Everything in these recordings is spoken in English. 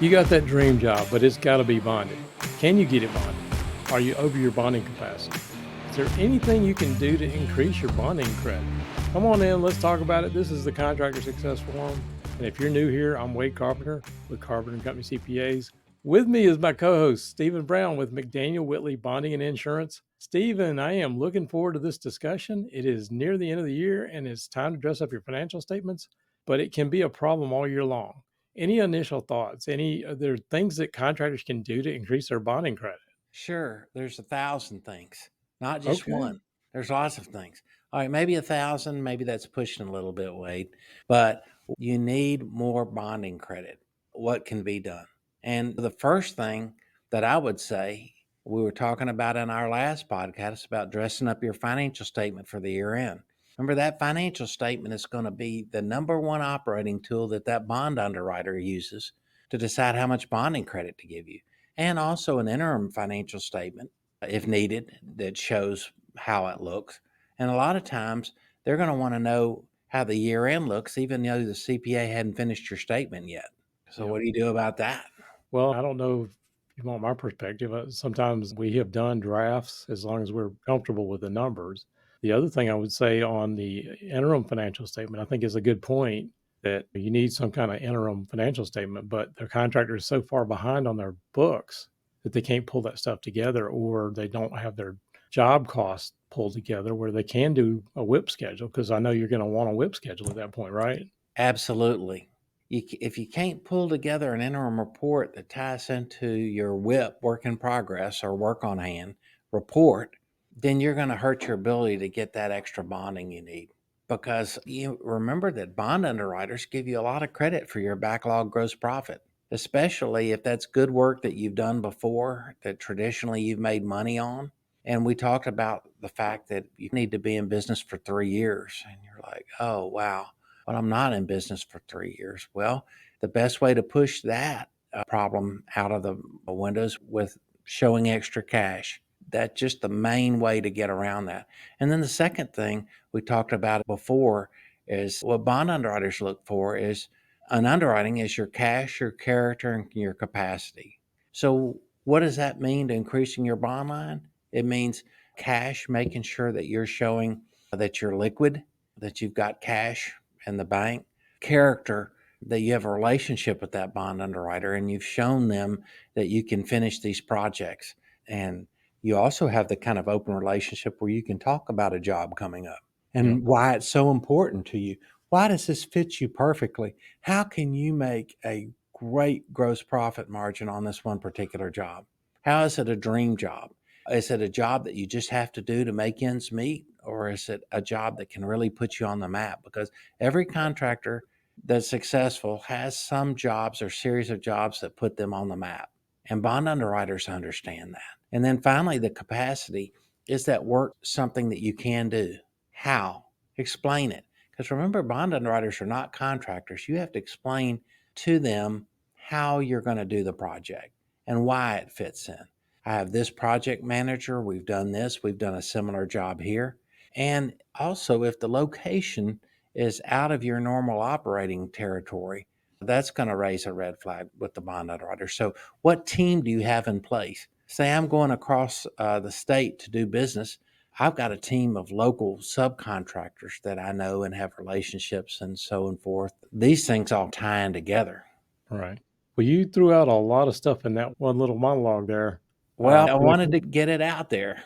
You got that dream job, but it's got to be bonded. Can you get it bonded? Are you over your bonding capacity? Is there anything you can do to increase your bonding credit? Come on in, let's talk about it. This is the Contractor Success Forum. And if you're new here, I'm Wade Carpenter with Carpenter & Company CPAs. With me is my co-host, Stephen Brown with McDaniel Whitley Bonding and Insurance. Stephen, I am looking forward to this discussion. It is near the end of the year and it's time to dress up your financial statements, but it can be a problem all year long. Any initial thoughts? Are there things that contractors can do to increase their bonding credit? Sure, there's 1,000 things, not just Okay. one. There's lots of things. All right, maybe 1,000, maybe that's pushing a little bit, Wade, but you need more bonding credit. What can be done? And the first thing that I would say, we were talking about in our last podcast about dressing up your financial statement for the year end. Remember, that financial statement is going to be the number one operating tool that bond underwriter uses to decide how much bonding credit to give you, and also an interim financial statement, if needed, that shows how it looks. And a lot of times they're going to want to know how the year end looks, even though the CPA hadn't finished your statement yet. So, Yeah. what do you do about that? Well, I don't know if you want my perspective. Sometimes we have done drafts as long as we're comfortable with the numbers. The other thing I would say on the interim financial statement, I think is a good point that you need some kind of interim financial statement, but their contractor is so far behind on their books that they can't pull that stuff together, or they don't have their job costs pulled together where they can do a WIP schedule. Because I know you're going to want a WIP schedule at that point, right? Absolutely. If you can't pull together an interim report that ties into your WIP, work in progress, or work on hand report, then you're going to hurt your ability to get that extra bonding you need. Because you remember that bond underwriters give you a lot of credit for your backlog gross profit, especially if that's good work that you've done before that traditionally you've made money on. And we talked about the fact that you need to be in business for 3 years. And you're like, oh, wow, but I'm not in business for 3 years. Well, the best way to push that problem out of the windows with showing extra cash. That's just the main way to get around that. And then the second thing we talked about before is what bond underwriters look for is an underwriting is your cash, your character, and your capacity. So what does that mean to increasing your bond line? It means cash, making sure that you're showing that you're liquid, that you've got cash in the bank, character, that you have a relationship with that bond underwriter and you've shown them that you can finish these projects. And you also have the kind of open relationship where you can talk about a job coming up Yeah. and why it's so important to you. Why does this fit you perfectly? How can you make a great gross profit margin on this one particular job? How is it a dream job? Is it a job that you just have to do to make ends meet? Or is it a job that can really put you on the map? Because every contractor that's successful has some jobs or series of jobs that put them on the map. And bond underwriters understand that. And then finally, the capacity, is that work something that you can do? How? Explain it. Because remember, bond underwriters are not contractors. You have to explain to them how you're going to do the project and why it fits in. I have this project manager. We've done this. We've done a similar job here. And also, if the location is out of your normal operating territory, that's going to raise a red flag with the bond underwriter. So, what team do you have in place? Say I'm going across the state to do business. I've got a team of local subcontractors that I know and have relationships and so on forth. These things all tie in together. Right. Well, you threw out a lot of stuff in that one little monologue there. Well, I Can wanted to get it out there.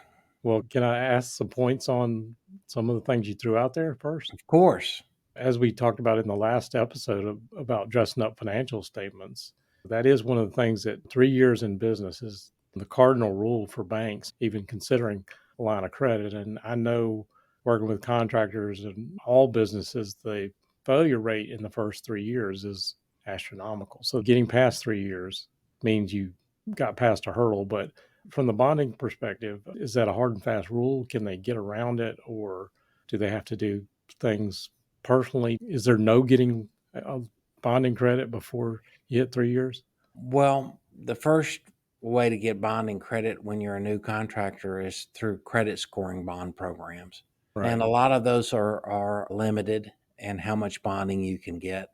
can I ask some points on some of the things you threw out there first? Of course. As we talked about in the last episode about dressing up financial statements, that is one of the things that 3 years in business is the cardinal rule for banks, even considering a line of credit. And I know working with contractors and all businesses, the failure rate in the first 3 years is astronomical. So getting past 3 years means you got past a hurdle. But from the bonding perspective, is that a hard and fast rule? Can they get around it, or do they have to do things personally? Is there no getting a bonding credit before you hit 3 years? Well, the first way to get bonding credit when you're a new contractor is through credit scoring bond programs. And Right. a lot of those are limited in how much bonding you can get.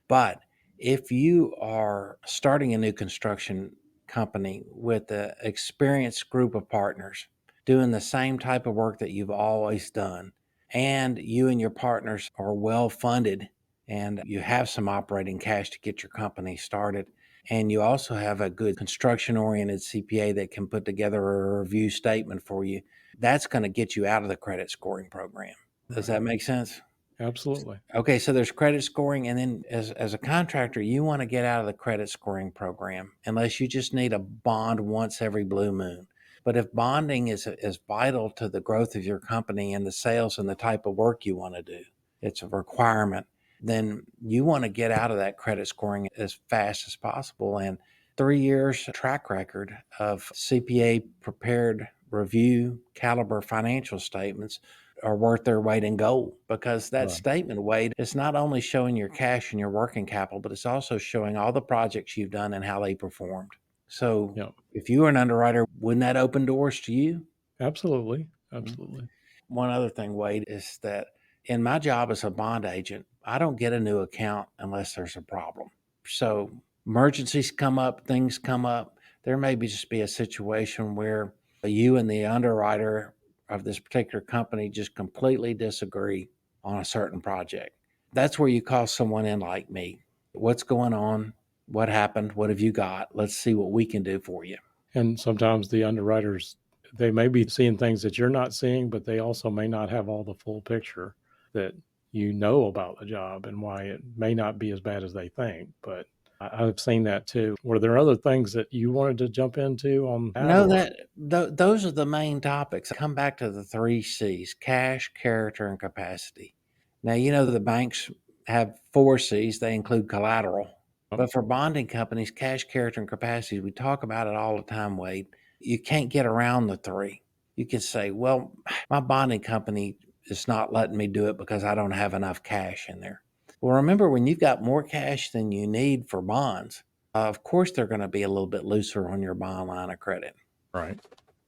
But If you are starting a new construction company with an experienced group of partners doing the same type of work that you've always done, and you and your partners are well funded and you have some operating cash to get your company started, and you also have a good construction oriented CPA that can put together a review statement for you, that's going to get you out of the credit scoring program. Does Right. that make sense? Absolutely. Okay, so there's credit scoring, and then as a contractor, you want to get out of the credit scoring program unless you just need a bond once every blue moon. But if bonding is vital to the growth of your company and the sales and the type of work you want to do, it's a requirement, then you want to get out of that credit scoring as fast as possible. And 3 years track record of CPA prepared review caliber financial statements are worth their weight in gold, because that Right. statement weight is not only showing your cash and your working capital, but it's also showing all the projects you've done and how they performed. So Yeah. if you were an underwriter, wouldn't that open doors to you? Absolutely. Mhm. Absolutely. One other thing, Wade, is that in my job as a bond agent, I don't get a new account unless there's a problem. So emergencies come up, things come up. There may just be a situation where you and the underwriter of this particular company just completely disagree on a certain project. That's where you call someone in like me. What's going on? What happened? What have you got? Let's see what we can do for you. And sometimes the underwriters, they may be seeing things that you're not seeing, but they also may not have all the full picture that you know about the job and why it may not be as bad as they think. But I've seen that too. Were there other things that you wanted to jump into on that, No, or? those are the main topics. Come back to the three C's: cash, character, and capacity. Now, the banks have four C's. They include collateral. Oh, But for bonding companies, cash, character, and capacity, we talk about it all the time, Wade. You can't get around the three. You can say, well, my bonding company is not letting me do it because I don't have enough cash in there. Well, remember, when you've got more cash than you need for bonds, of course, they're going to be a little bit looser on your bond line of credit. right.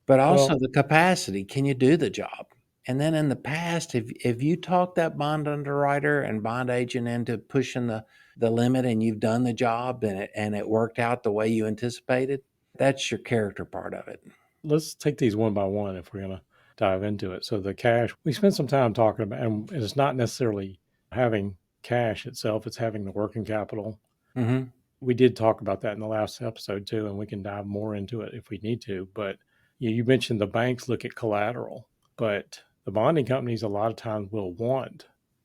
But also Well, the capacity, can you do the job? And then in the past, if you talk that bond underwriter and bond agent into pushing the limit and you've done the job and it worked out the way you anticipated, that's your character part of it. let's take these one by one if we're going to dive into it. So the cash, we spent some time talking about, and it's not necessarily having cash itself, it's having the working capital. Hmm. We did talk about that in the last episode too, and we can dive more into it if we need to. But you mentioned the banks look at collateral, but the bonding companies a lot of times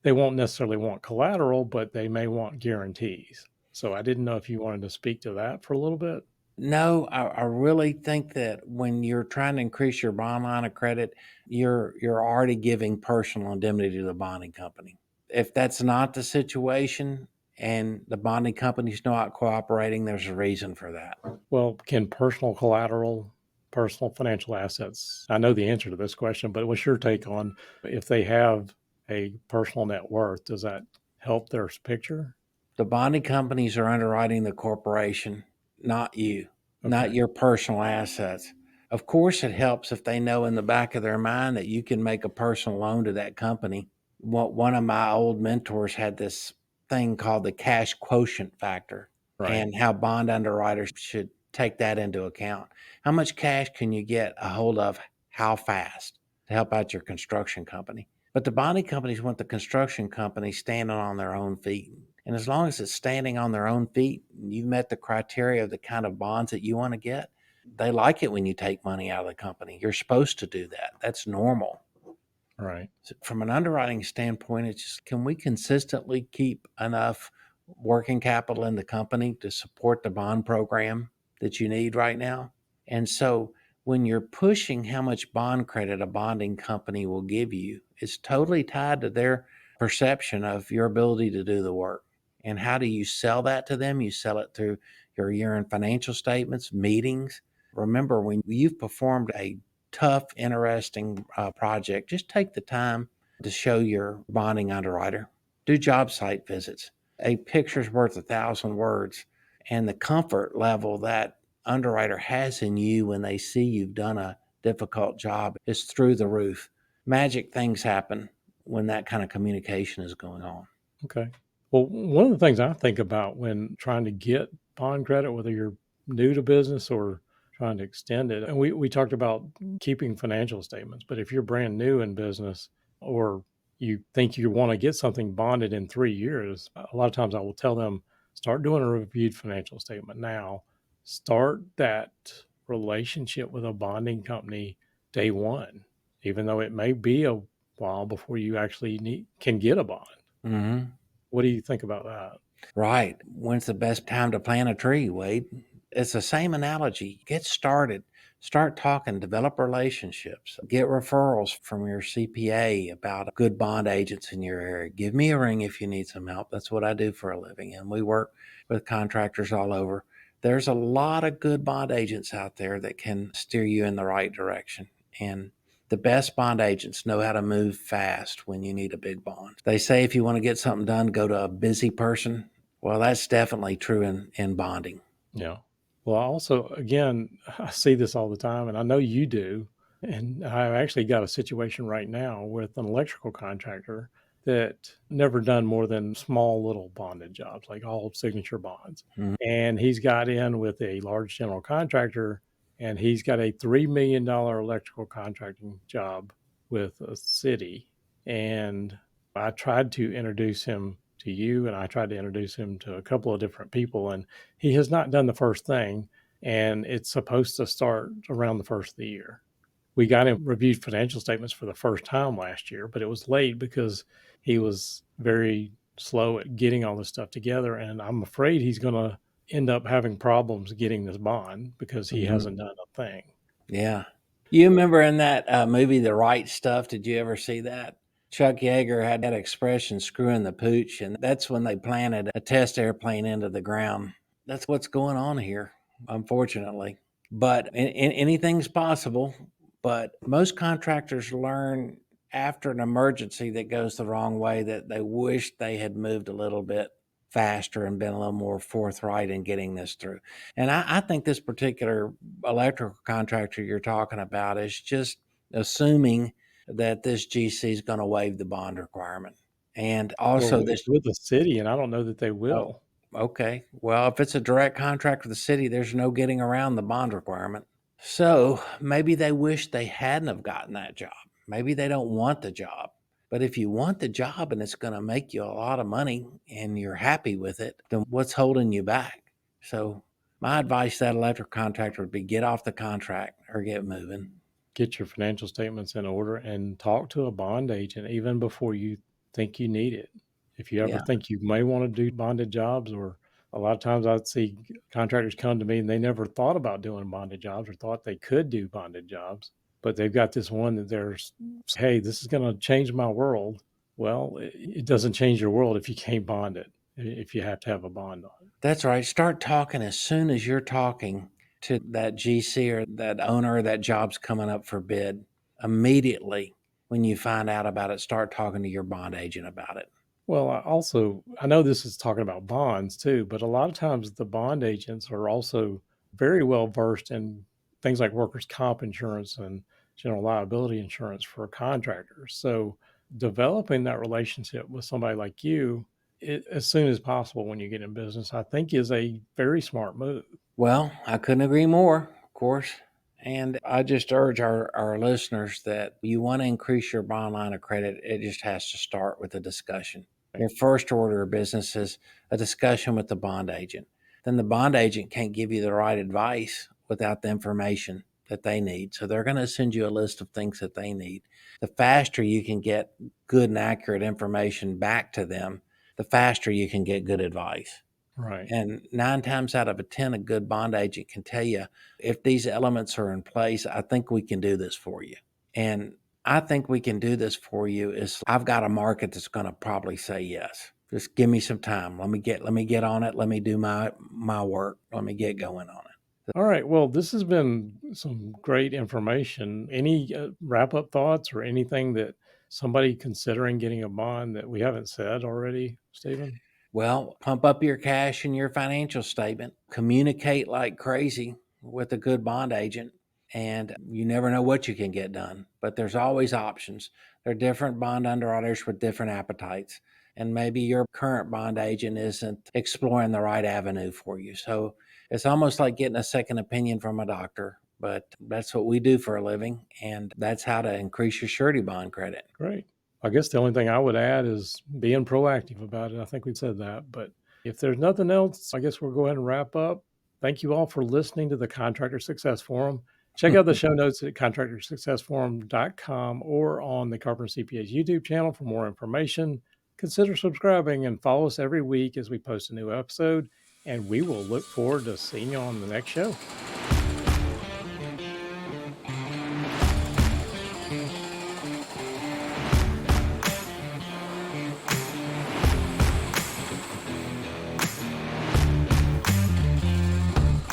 they won't necessarily want collateral, but they may want guarantees. So I didn't know if you wanted to speak to that for a little bit. No, I really think that when you're trying to increase your bond line of credit, you're already giving personal indemnity to the bonding company. If that's not the situation and the bonding company's not cooperating, there's a reason for that. Well, can personal collateral, personal financial assets, I know the answer to this question, but what's your take on if they have a personal net worth, does that help their picture? The bonding companies are underwriting the corporation, not you, not Okay. your personal assets. Of course, it helps if they know in the back of their mind that you can make a personal loan to that company. One of my old mentors had this thing called the cash quotient factor, Right. and how bond underwriters should take that into account. How much cash can you get a hold of? How fast to help out your construction company? But the bonding companies want the construction company standing on their own feet. And as long as it's standing on their own feet, you've met the criteria of the kind of bonds that you want to get. They like it when you take money out of the company. You're supposed to do that. That's normal. Right. So from an underwriting standpoint, it's just, can we consistently keep enough working capital in the company to support the bond program that you need right now? And so when you're pushing how much bond credit a bonding company will give you, it's totally tied to their perception of your ability to do the work. And how do you sell that to them? You sell it through your year end financial statements, meetings. Remember, when you've performed a tough, interesting project, just take the time to show your bonding underwriter. Do job site visits. A picture's worth 1,000 words, and the comfort level that underwriter has in you when they see you've done a difficult job is through the roof. Magic things happen when that kind of communication is going on. Okay. Well, one of the things I think about when trying to get bond credit, whether you're new to business or trying to extend it, and we talked about keeping financial statements, but if you're brand new in business or you think you want to get something bonded in 3 years, a lot of times I will tell them start doing a reviewed financial statement now. Start that relationship with a bonding company day one, even though it may be a while before you actually can get a bond. Mm-hmm. What do you think about that? Right. When's the best time to plant a tree, Wade? It's the same analogy. Get started. Start talking, develop relationships, get referrals from your CPA about good bond agents in your area. Give me a ring if you need some help. That's what I do for a living. And we work with contractors all over. There's a lot of good bond agents out there that can steer you in the right direction. And the best bond agents know how to move fast when you need a big bond. They say if you want to get something done, go to a busy person. Well, that's definitely true in bonding. Yeah. Well, I also, again, I see this all the time, and I know you do. And I've actually got a situation right now with an electrical contractor that never done more than small little bonded jobs, like all signature bonds. Mhm. And he's got in with a large general contractor, and he's got a $3 million electrical contracting job with a city. And I tried to introduce him to you, and I tried to introduce him to a couple of different people, and he has not done the first thing, and it's supposed to start around the first of the year. We got him reviewed financial statements for the first time last year, but it was late because he was very slow at getting all this stuff together. And I'm afraid he's going to end up having problems getting this bond because he Mhm. hasn't done a thing. Yeah. You remember in that movie, The Right Stuff? Did you ever see that? Chuck Yeager had that expression, screwing the pooch, and that's when they planted a test airplane into the ground. That's what's going on here, unfortunately. But anything's possible. But most contractors learn after an emergency that goes the wrong way that they wish they had moved a little bit faster and been a little more forthright in getting this through. And I think this particular electrical contractor you're talking about is just assuming that this GC is going to waive the bond requirement. And also Well, it's this, with the city, and I don't know that they oh, will. okay. Well, if it's a direct contract with the city, there's no getting around the bond requirement. So maybe they wish they hadn't have gotten that job. Maybe they don't want the job. But if you want the job and it's going to make you a lot of money and you're happy with it, then what's holding you back? So my advice to that electric contractor would be get off the contract or get moving. Get your financial statements in order and talk to a bond agent even before you think you need it. If you ever Yeah. think you may want to do bonded jobs, or a lot of times I'd see contractors come to me and they never thought about doing bonded jobs or thought they could do bonded jobs, but they've got this one that hey, this is going to change my world. Well, it doesn't change your world if you can't bond it, if you have to have a bond on it. That's right. Start talking as soon as you're talking to that GC or that owner, that job's coming up for bid. Immediately when you find out about it, start talking to your bond agent about it. Well, I know this is talking about bonds too, but a lot of times the bond agents are also very well versed in things like workers' comp insurance and general liability insurance for contractors. So developing that relationship with somebody like you as soon as possible when you get in business, I think is a very smart move. Well, I couldn't agree more, of course. And I just urge our listeners that you want to increase your bond line of credit, it just has to start with a discussion. Your first order of business is a discussion with the bond agent. Then the bond agent can't give you the right advice without the information that they need. So they're going to send you a list of things that they need. The faster you can get good and accurate information back to them, the faster you can get good advice. Right. And 9 times out of 10, a good bond agent can tell you if these elements are in place, I think we can do this for you. And I think we can do this for you is I've got a market that's going to probably say yes. Just give me some time. Let me get on it. Let me do my work. Let me get going on it. All right. Well, this has been some great information. Any wrap up thoughts or anything that somebody considering getting a bond that we haven't said already, Stephen? Well, pump up your cash in your financial statement. Communicate like crazy with a good bond agent, and you never know what you can get done. But there's always options. There are different bond underwriters with different appetites. and maybe your current bond agent isn't exploring the right avenue for you. So it's almost like getting a second opinion from a doctor, but that's what we do for a living, and that's how to increase your surety bond credit. Great. I guess the only thing I would add is being proactive about it. I think we said that, but if there's nothing else, I guess we'll go ahead and wrap up. Thank you all for listening to the Contractor Success Forum. Check out the show notes at contractorsuccessforum.com or on the Carpenter CPA's YouTube channel for more information. Consider subscribing and follow us every week as we post a new episode, and we will look forward to seeing you on the next show.